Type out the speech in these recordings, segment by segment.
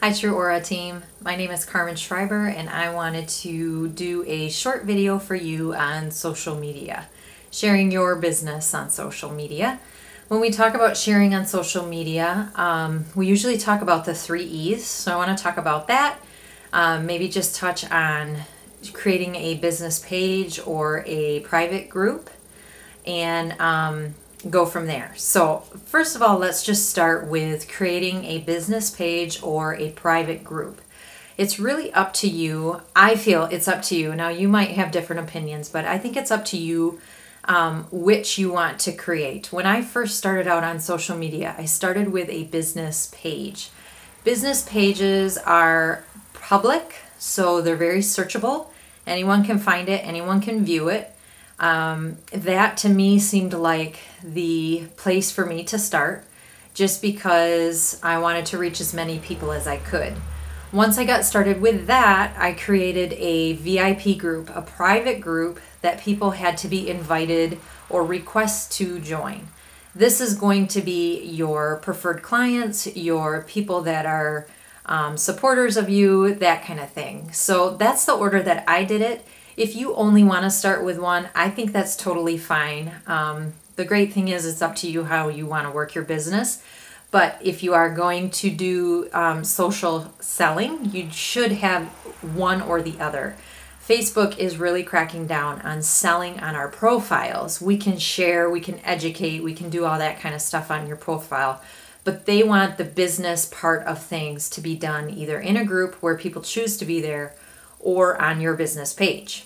Hi True Aura team, my name is Carmen Schreiber and I wanted to do a short video for you on social media, sharing your business on social media. When we talk about sharing on social media, we usually talk about the 3 E's, so I want to talk about that, maybe just touch on creating a business page or a private group and go from there. So first of all, let's just start with creating a business page or a private group. It's really up to you. I feel it's up to you. Now you might have different opinions, but I think it's up to you which you want to create. When I first started out on social media, I started with a business page. Business pages are public, so they're very searchable. Anyone can find it, anyone can view it. That to me seemed like the place for me to start, just because I wanted to reach as many people as I could. Once I got started with that, I created a VIP group, a private group that people had to be invited or request to join. This is going to be your preferred clients, your people that are supporters of you, that kind of thing. So that's the order that I did it. If you only want to start with one, I think that's totally fine. The great thing is it's up to you how you want to work your business. But if you are going to do social selling, you should have one or the other. Facebook is really cracking down on selling on our profiles. We can share, we can educate, we can do all that kind of stuff on your profile. But they want the business part of things to be done either in a group where people choose to be there or on your business page.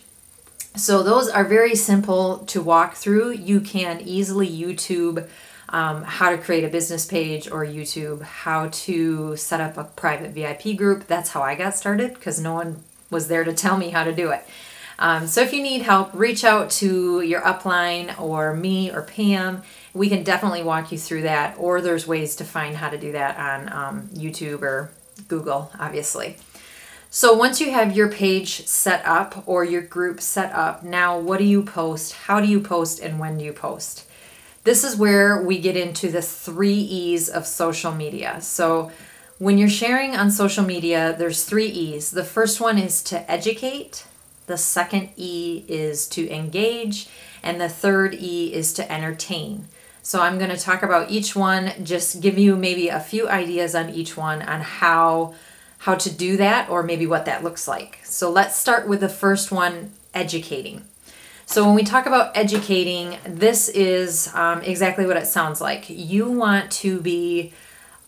So those are very simple to walk through. You can easily YouTube how to create a business page, or YouTube how to set up a private VIP group. That's how I got started, because no one was there to tell me how to do it. So if you need help, reach out to your upline or me or Pam. We can definitely walk you through that, or there's ways to find how to do that on YouTube or Google, obviously. So once you have your page set up or your group set up, now what do you post? How do you post, and when do you post? This is where we get into the 3 E's of social media. So when you're sharing on social media, there's 3 E's. The first one is to educate. The second E is to engage. And the third E is to entertain. So I'm going to talk about each one, just give you maybe a few ideas on each one on how to do that, or maybe what that looks like. So let's start with the first one, educating. So when we talk about educating, this is exactly what it sounds like. You want to be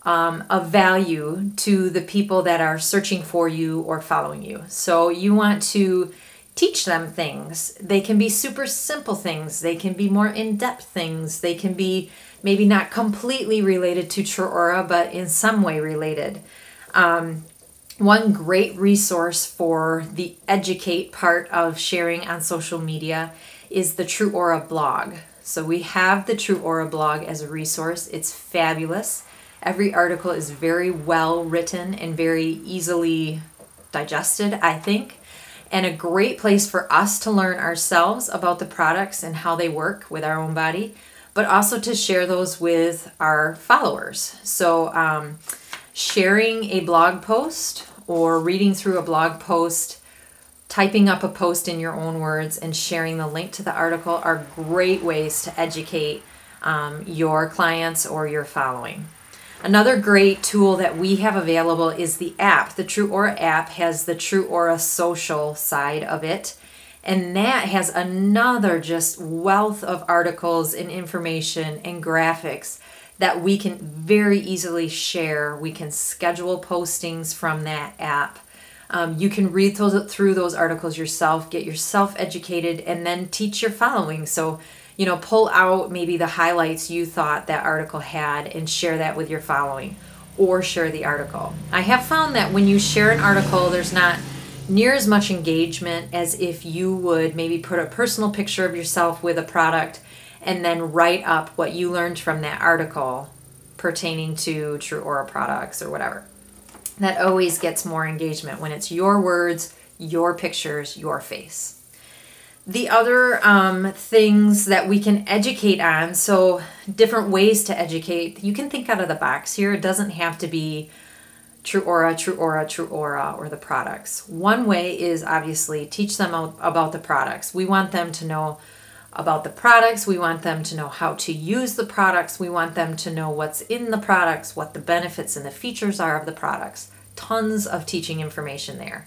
of value to the people that are searching for you or following you. So you want to teach them things. They can be super simple things. They can be more in-depth things. They can be maybe not completely related to True Aura, but in some way related. One great resource for the educate part of sharing on social media is the True Aura blog. So we have the True Aura blog as a resource. It's fabulous. Every article is very well written and very easily digested, I think, and a great place for us to learn ourselves about the products and how they work with our own body, but also to share those with our followers. So sharing a blog post or reading through a blog post, typing up a post in your own words, and sharing the link to the article are great ways to educate your clients or your following. Another great tool that we have available is the app. The True Aura app has the True Aura social side of it, and that has another just wealth of articles and information and graphics that we can very easily share. We can schedule postings from that app. You can read through those articles yourself, get yourself educated, and then teach your following. So, pull out maybe the highlights you thought that article had and share that with your following, or share the article. I have found that when you share an article, there's not near as much engagement as if you would maybe put a personal picture of yourself with a product and then write up what you learned from that article pertaining to True Aura products or whatever. That always gets more engagement when it's your words, your pictures, your face. The other things that we can educate on, so different ways to educate, you can think out of the box here. It doesn't have to be True Aura, True Aura, True Aura, or the products. One way is obviously teach them about the products. We want them to know about the products. We want them to know how to use the products. We want them to know what's in the products, what the benefits and the features are of the products. Tons of teaching information there.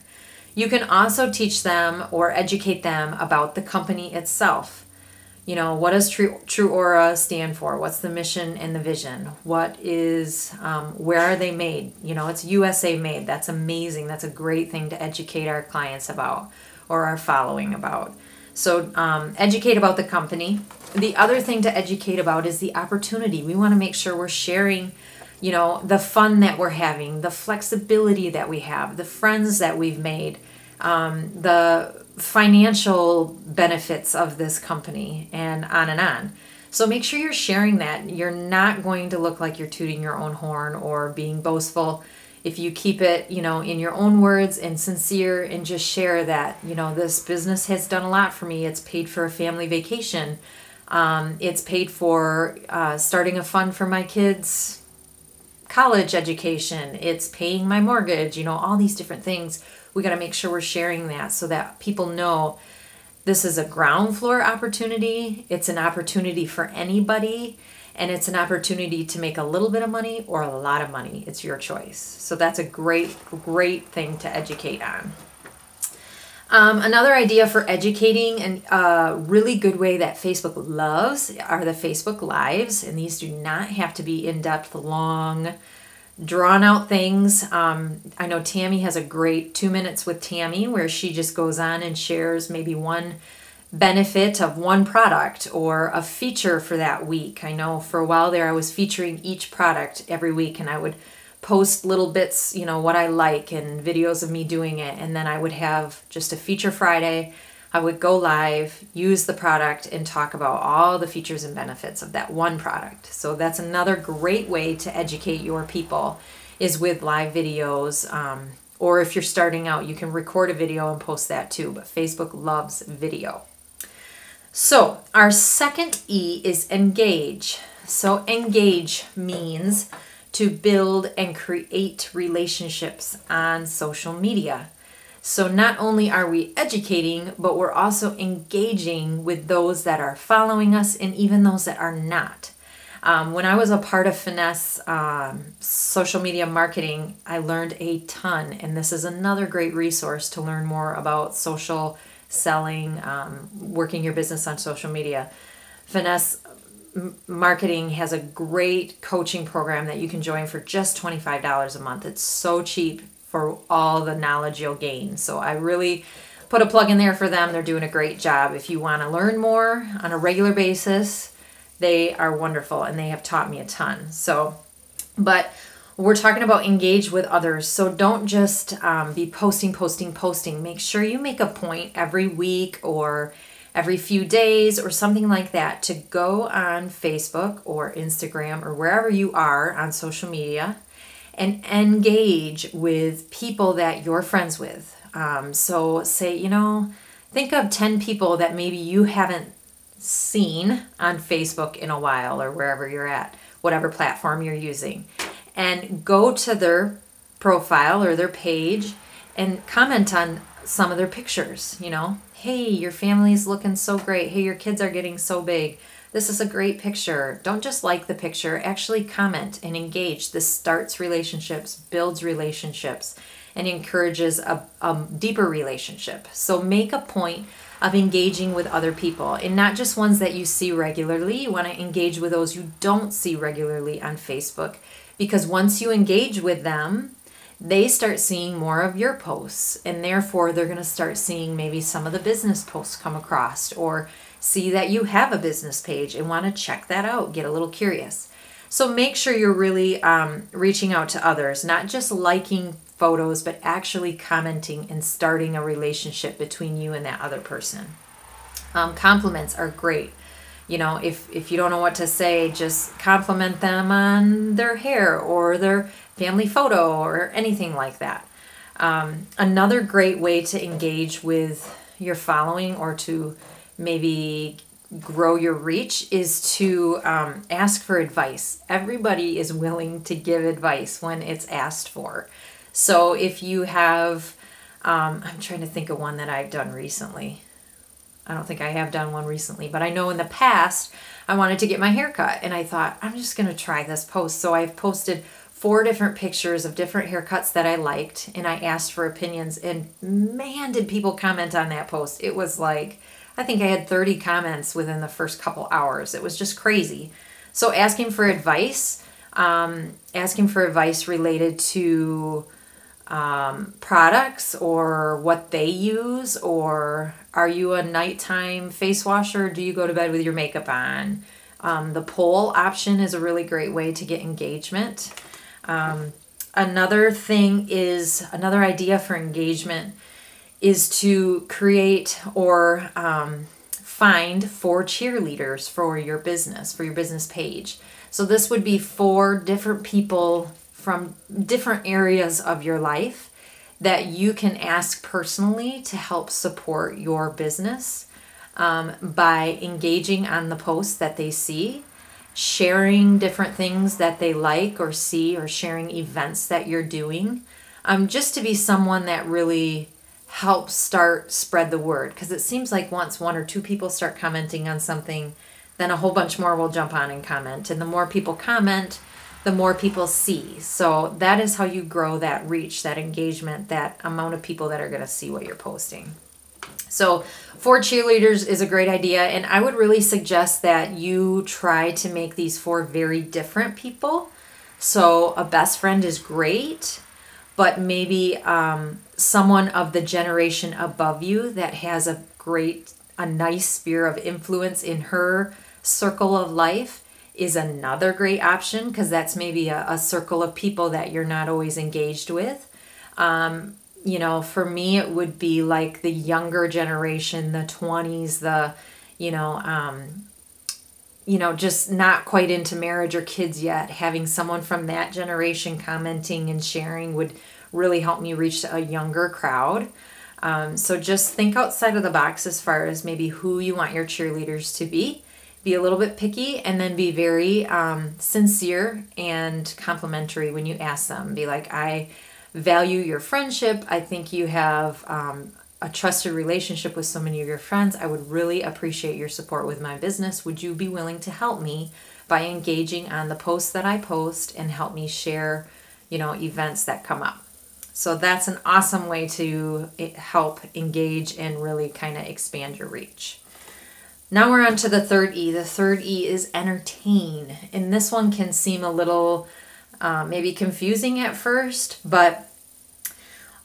You can also teach them or educate them about the company itself. You know, what does True Aura stand for? What's the mission and the vision? What is, where are they made? You know, it's USA made. That's amazing. That's a great thing to educate our clients about or our following about. So educate about the company. The other thing to educate about is the opportunity. We want to make sure we're sharing, you know, the fun that we're having, the flexibility that we have, the friends that we've made, the financial benefits of this company, and on and on. So make sure you're sharing that. You're not going to look like you're tooting your own horn or being boastful if you keep it, you know, in your own words and sincere, and just share that, you know, this business has done a lot for me. It's paid for a family vacation. It's paid for starting a fund for my kids' college education. It's paying my mortgage, you know, all these different things. We got to make sure we're sharing that so that people know this is a ground floor opportunity. It's an opportunity for anybody, and it's an opportunity to make a little bit of money or a lot of money. It's your choice. So that's a great, great thing to educate on. Another idea for educating, and a really good way that Facebook loves, are the Facebook Lives. And these do not have to be in-depth, long, drawn out things. I know Tammy has a great 2 minutes with Tammy where she just goes on and shares maybe one benefit of one product or a feature for that week. I know for a while there I was featuring each product every week, and I would post little bits, you know, what I like and videos of me doing it. And then I would have just a feature Friday. I would go live, use the product, and talk about all the features and benefits of that one product. So that's another great way to educate your people, is with live videos. Or if you're starting out, you can record a video and post that too. But Facebook loves video. So our second E is engage. So engage means to build and create relationships on social media. So not only are we educating, but we're also engaging with those that are following us and even those that are not. When I was a part of Finesse social media marketing, I learned a ton, and this is another great resource to learn more about social selling, working your business on social media. Finesse Marketing has a great coaching program that you can join for just $25 a month. It's so cheap for all the knowledge you'll gain. So I really put a plug in there for them. They're doing a great job. If you want to learn more on a regular basis, they are wonderful, and they have taught me a ton. So, but we're talking about engage with others. So don't just be posting. Make sure you make a point every week or every few days or something like that to go on Facebook or Instagram or wherever you are on social media and engage with people that you're friends with. So say, you know, think of 10 people that maybe you haven't seen on Facebook in a while or wherever you're at, whatever platform you're using, and go to their profile or their page and comment on some of their pictures. You know, hey, your family's looking so great. Hey, your kids are getting so big. This is a great picture. Don't just like the picture, actually comment and engage. This starts relationships, builds relationships, and encourages a deeper relationship. So make a point of engaging with other people, and not just ones that you see regularly. You want to engage with those you don't see regularly on Facebook, because once you engage with them, they start seeing more of your posts, and therefore they're going to start seeing maybe some of the business posts come across, or see that you have a business page and want to check that out, get a little curious. So make sure you're really reaching out to others, not just liking photos, but actually commenting and starting a relationship between you and that other person. Compliments are great. You know, if you don't know what to say, just compliment them on their hair or their family photo or anything like that. Another great way to engage with your following, or to maybe grow your reach is to ask for advice. Everybody is willing to give advice when it's asked for. So if you have, I'm trying to think of one that I've done recently. I don't think I have done one recently, but I know in the past I wanted to get my hair cut and I thought, I'm just going to try this post. So I've posted 4 different pictures of different haircuts that I liked and I asked for opinions, and man, did people comment on that post. It was like, I think I had 30 comments within the first couple hours. It was just crazy. So asking for advice related to products or what they use, or are you a nighttime face washer? Do you go to bed with your makeup on? The poll option is a really great way to get engagement. Another idea for engagement is to create or find 4 cheerleaders for your business page. So this would be 4 different people from different areas of your life that you can ask personally to help support your business by engaging on the posts that they see, sharing different things that they like or see, or sharing events that you're doing, just to be someone that really helps spread the word. Because it seems like once 1 or 2 people start commenting on something, then a whole bunch more will jump on and comment. And the more people comment, the more people see. So that is how you grow that reach, that engagement, that amount of people that are going to see what you're posting. So 4 cheerleaders is a great idea, and I would really suggest that you try to make these 4 very different people. So a best friend is great, but maybe someone of the generation above you that has a nice sphere of influence in her circle of life is another great option, because that's maybe a circle of people that you're not always engaged with. For me, it would be like the younger generation, the 20s, just not quite into marriage or kids yet. Having someone from that generation commenting and sharing would really help me reach a younger crowd. So just think outside of the box as far as maybe who you want your cheerleaders to be. Be a little bit picky, and then be very sincere and complimentary when you ask them. Be like, I value your friendship. I think you have a trusted relationship with so many of your friends. I would really appreciate your support with my business. Would you be willing to help me by engaging on the posts that I post and help me share, events that come up? So that's an awesome way to help engage and really kind of expand your reach. Now we're on to the third E. The third E is entertain. And this one can seem a little maybe confusing at first, but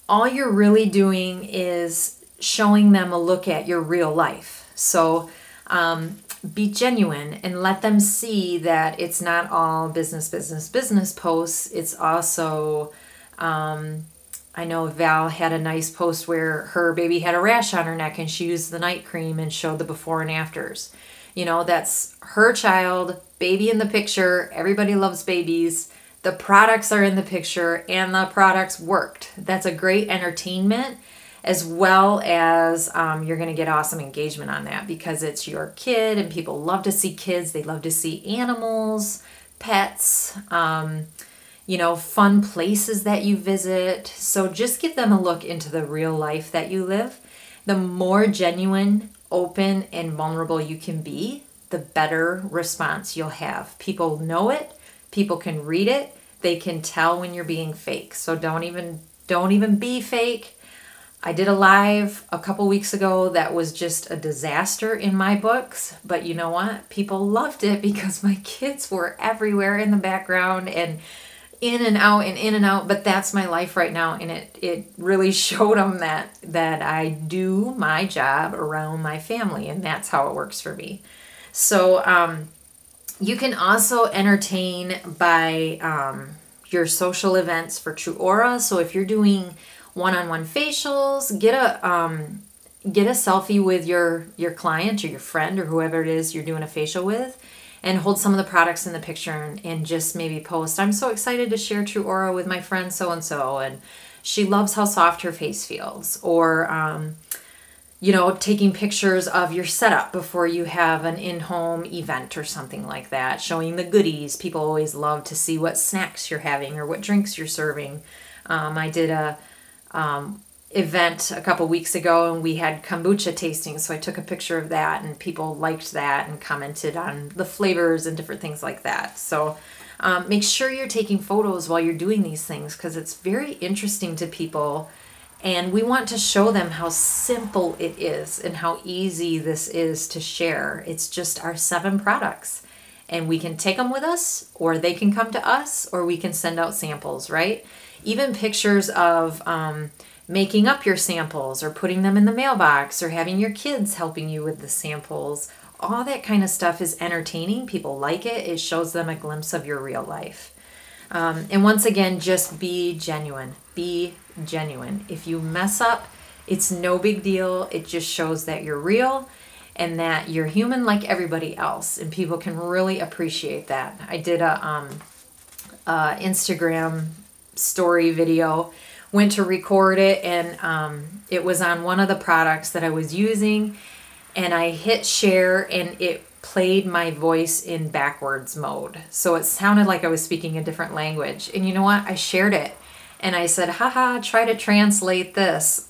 all you're really doing is showing them a look at your real life. So be genuine and let them see that it's not all business posts. It's also, I know Val had a nice post where her baby had a rash on her neck and she used the night cream and showed the before and afters. That's her child, baby in the picture. Everybody loves babies. The products are in the picture and the products worked. That's a great entertainment, as well as you're going to get awesome engagement on that because it's your kid and people love to see kids. They love to see animals, pets, fun places that you visit. So just give them a look into the real life that you live. The more genuine, open, and vulnerable you can be, the better response you'll have. People know it. People can read it. They can tell when you're being fake. So don't even be fake. I did a live a couple weeks ago that was just a disaster in my books, but you know what? People loved it because my kids were everywhere in the background and in and out, but that's my life right now, and it really showed them that I do my job around my family, and that's how it works for me. So you can also entertain by your social events for True Aura. So if you're doing one-on-one facials, get a selfie with your client or your friend or whoever it is you're doing a facial with, and hold some of the products in the picture and just maybe post, I'm so excited to share True Aura with my friend so-and-so, and she loves how soft her face feels. Or taking pictures of your setup before you have an in-home event or something like that, showing the goodies. People always love to see what snacks you're having or what drinks you're serving. I did a event a couple weeks ago and we had kombucha tasting, so I took a picture of that and people liked that and commented on the flavors and different things like that. So make sure you're taking photos while you're doing these things, because it's very interesting to people, and we want to show them how simple it is and how easy this is to share. It's just our 7 products, and we can take them with us, or they can come to us, or we can send out samples, right? Even pictures of making up your samples or putting them in the mailbox or having your kids helping you with the samples. All that kind of stuff is entertaining. People like it. It shows them a glimpse of your real life. And once again, just be genuine. Be genuine. If you mess up, it's no big deal. It just shows that you're real and that you're human like everybody else. And people can really appreciate that. I did a Instagram story video, went to record it, and it was on one of the products that I was using, and I hit share and it played my voice in backwards mode. So it sounded like I was speaking a different language. And you know what? I shared it and I said, haha, try to translate this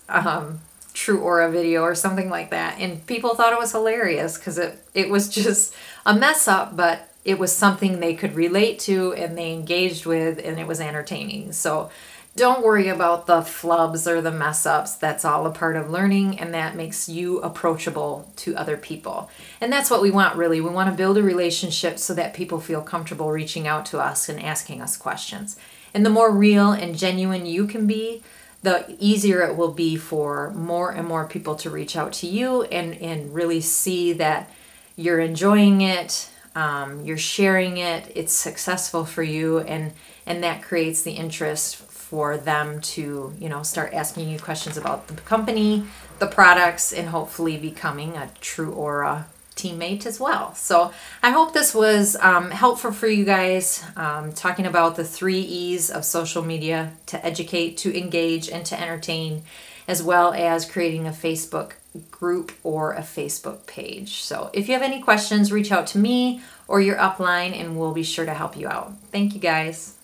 True Aura video or something like that. And people thought it was hilarious because it was just a mess up, but it was something they could relate to and they engaged with, and it was entertaining. So don't worry about the flubs or the mess ups. That's all a part of learning, and that makes you approachable to other people. And that's what we want, really. We want to build a relationship so that people feel comfortable reaching out to us and asking us questions. And the more real and genuine you can be, the easier it will be for more and more people to reach out to you and really see that you're enjoying it, you're sharing it, it's successful for you, and that creates the interest for them to, start asking you questions about the company, the products, and hopefully becoming a True Aura teammate as well. So I hope this was helpful for you guys, talking about the 3 E's of social media: to educate, to engage, and to entertain, as well as creating a Facebook group or a Facebook page. So if you have any questions, reach out to me or your upline and we'll be sure to help you out. Thank you guys.